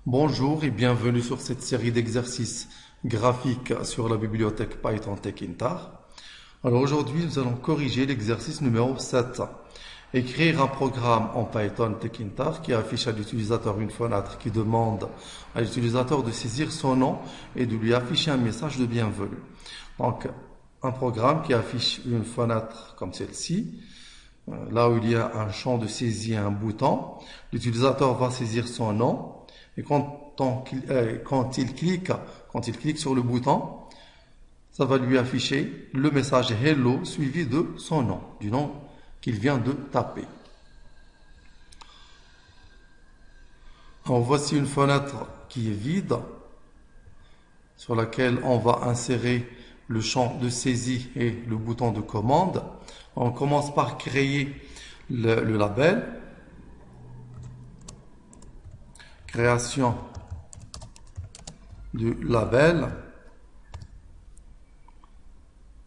Bonjour et bienvenue sur cette série d'exercices graphiques sur la bibliothèque Python Tekintar. Alors aujourd'hui, nous allons corriger l'exercice numéro 7. Écrire un programme en Python Tekintar qui affiche à l'utilisateur une fenêtre qui demande à l'utilisateur de saisir son nom et de lui afficher un message de bienvenue. Donc, un programme qui affiche une fenêtre comme celle-ci, là où il y a un champ de saisie et un bouton. L'utilisateur va saisir son nom. Et quand il clique sur le bouton, ça va lui afficher le message Hello suivi de son nom, du nom qu'il vient de taper. Alors voici une fenêtre qui est vide, sur laquelle on va insérer le champ de saisie et le bouton de commande. On commence par créer le label. Création du label.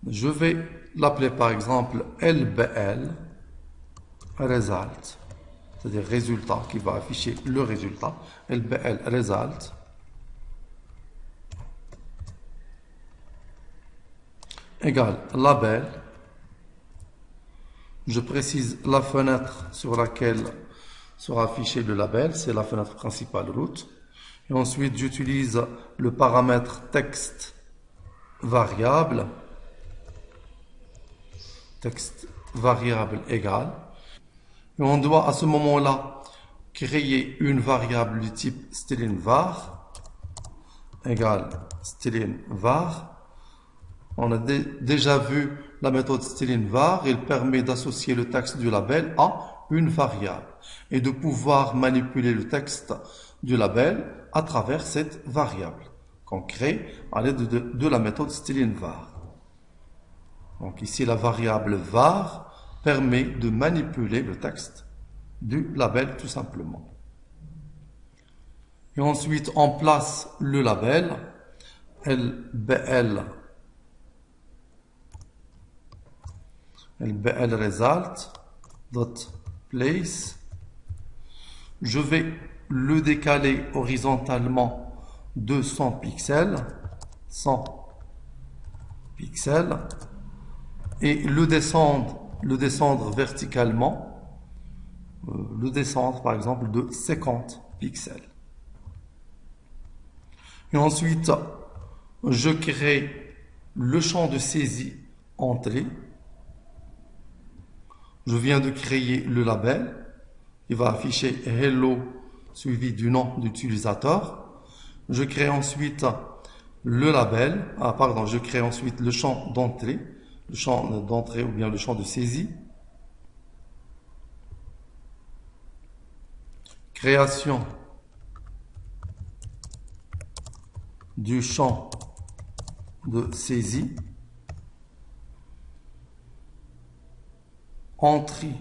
Je vais l'appeler par exemple LBL Result, c'est-à-dire résultat, qui va afficher le résultat. LBL Result égale label. Je précise la fenêtre sur laquelle sera affiché le label, c'est la fenêtre principale root. Et ensuite, j'utilise le paramètre texte variable égale. Et on doit à ce moment-là créer une variable du type string_var égale string_var. On a déjà vu la méthode string_var, elle permet d'associer le texte du label à une variable et de pouvoir manipuler le texte du label à travers cette variable qu'on crée à l'aide de la méthode string_var. Donc ici, la variable var permet de manipuler le texte du label tout simplement. Et ensuite, on place le label LBL result dot place. Je vais le décaler horizontalement de 100 pixels, et le descendre verticalement, le descendre par exemple de 50 pixels. Et ensuite, je crée le champ de saisie entrée. Je viens de créer le label. Il va afficher Hello suivi du nom d'utilisateur. Je crée ensuite le label. Je crée ensuite le champ d'entrée. Le champ d'entrée ou bien le champ de saisie. Création du champ de saisie. Entrée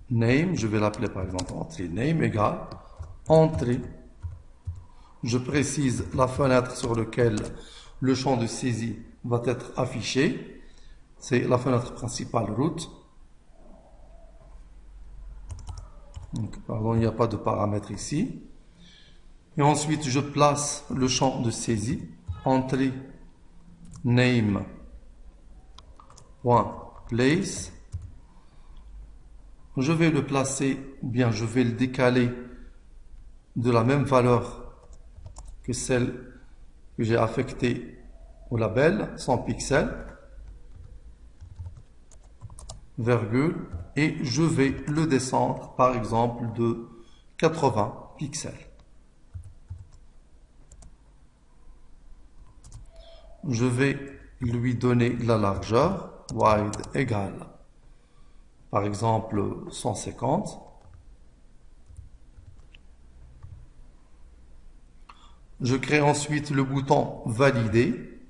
name, je vais l'appeler par exemple entrée name égale entrée. Je précise la fenêtre sur laquelle le champ de saisie va être affiché. C'est la fenêtre principale root. Donc, pardon, il n'y a pas de paramètre ici. Et ensuite, je place le champ de saisie entrée name place. Je vais le placer, ou bien je vais le décaler de la même valeur que celle que j'ai affectée au label, 100 pixels, virgule, et je vais le descendre par exemple de 80 pixels. Je vais lui donner la largeur, wide égale par exemple 150. Je crée ensuite le bouton valider.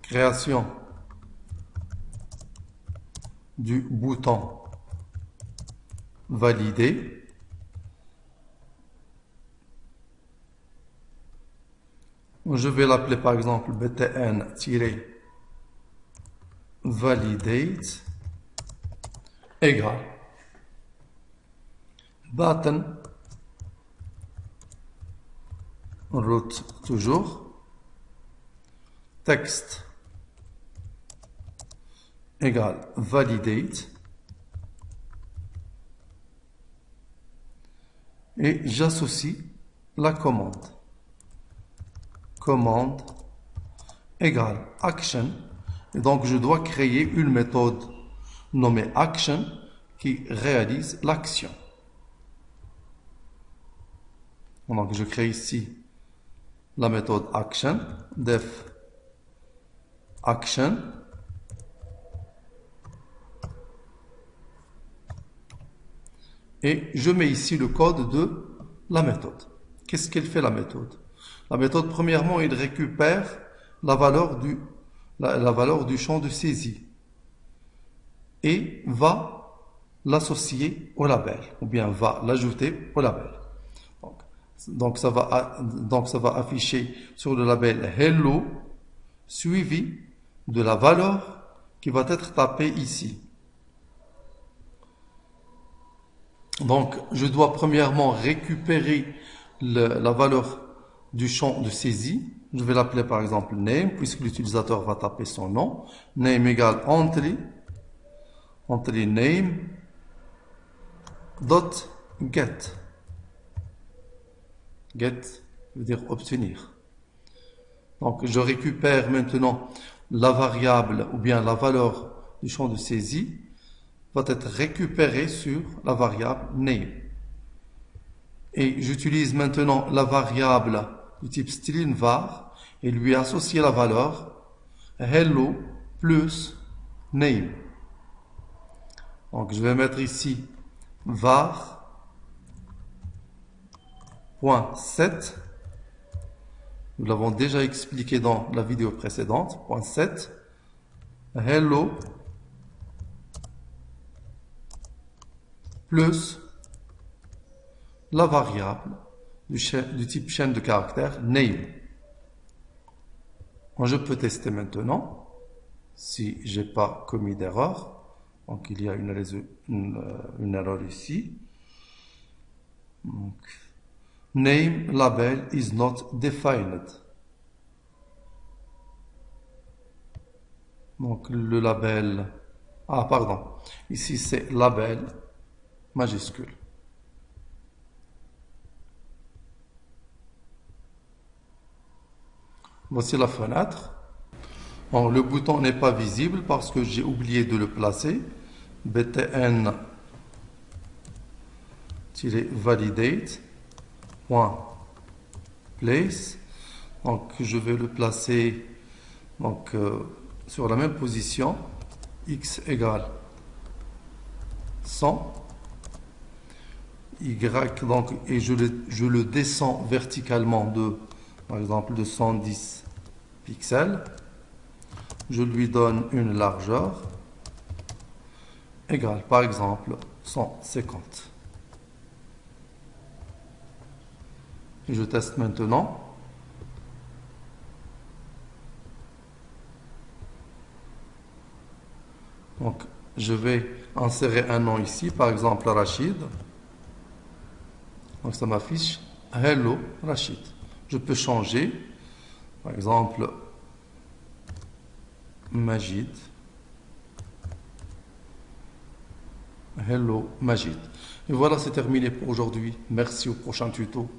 Création du bouton valider. Je vais l'appeler par exemple btn-validate égale button, root toujours, texte égale validate, et j'associe la commande. Commande égale action, et donc je dois créer une méthode nommée action qui réalise l'action. Donc je crée ici la méthode action, def action, et je mets ici le code de la méthode. Qu'est-ce qu'elle fait la méthode? La méthode, premièrement, elle récupère la valeur du champ de saisie et va l'associer au label, ou bien va l'ajouter au label. Donc ça va afficher sur le label Hello, suivi de la valeur qui va être tapée ici. Donc, je dois premièrement récupérer la valeur du champ de saisie. Je vais l'appeler par exemple name, puisque l'utilisateur va taper son nom. Name égale entry name dot get. Get veut dire obtenir. Donc, je récupère maintenant la variable ou bien la valeur du champ de saisie va être récupérée sur la variable name. Et j'utilise maintenant la variable du type string var et lui associer la valeur hello plus name. Donc je vais mettre ici var.set. Nous l'avons déjà expliqué dans la vidéo précédente. .set hello plus la variable du type chaîne de caractères name. Je peux tester maintenant si j'ai pas commis d'erreur. Donc il y a une erreur ici. Donc, name label is not defined. Donc le label, pardon, ici c'est label majuscule. Voici la fenêtre. Bon, le bouton n'est pas visible parce que j'ai oublié de le placer. btn-validate.place. Donc je vais le placer sur la même position. X égale 100. Y donc, et je le descends verticalement par exemple de 110 pixels. Je lui donne une largeur égale par exemple 150. Et je teste maintenant. Donc je vais insérer un nom ici, par exemple Rachid. Donc ça m'affiche Hello Rachid. Je peux changer, par exemple Majid. Hello Majid. Et voilà, c'est terminé pour aujourd'hui. Merci, au prochain tuto.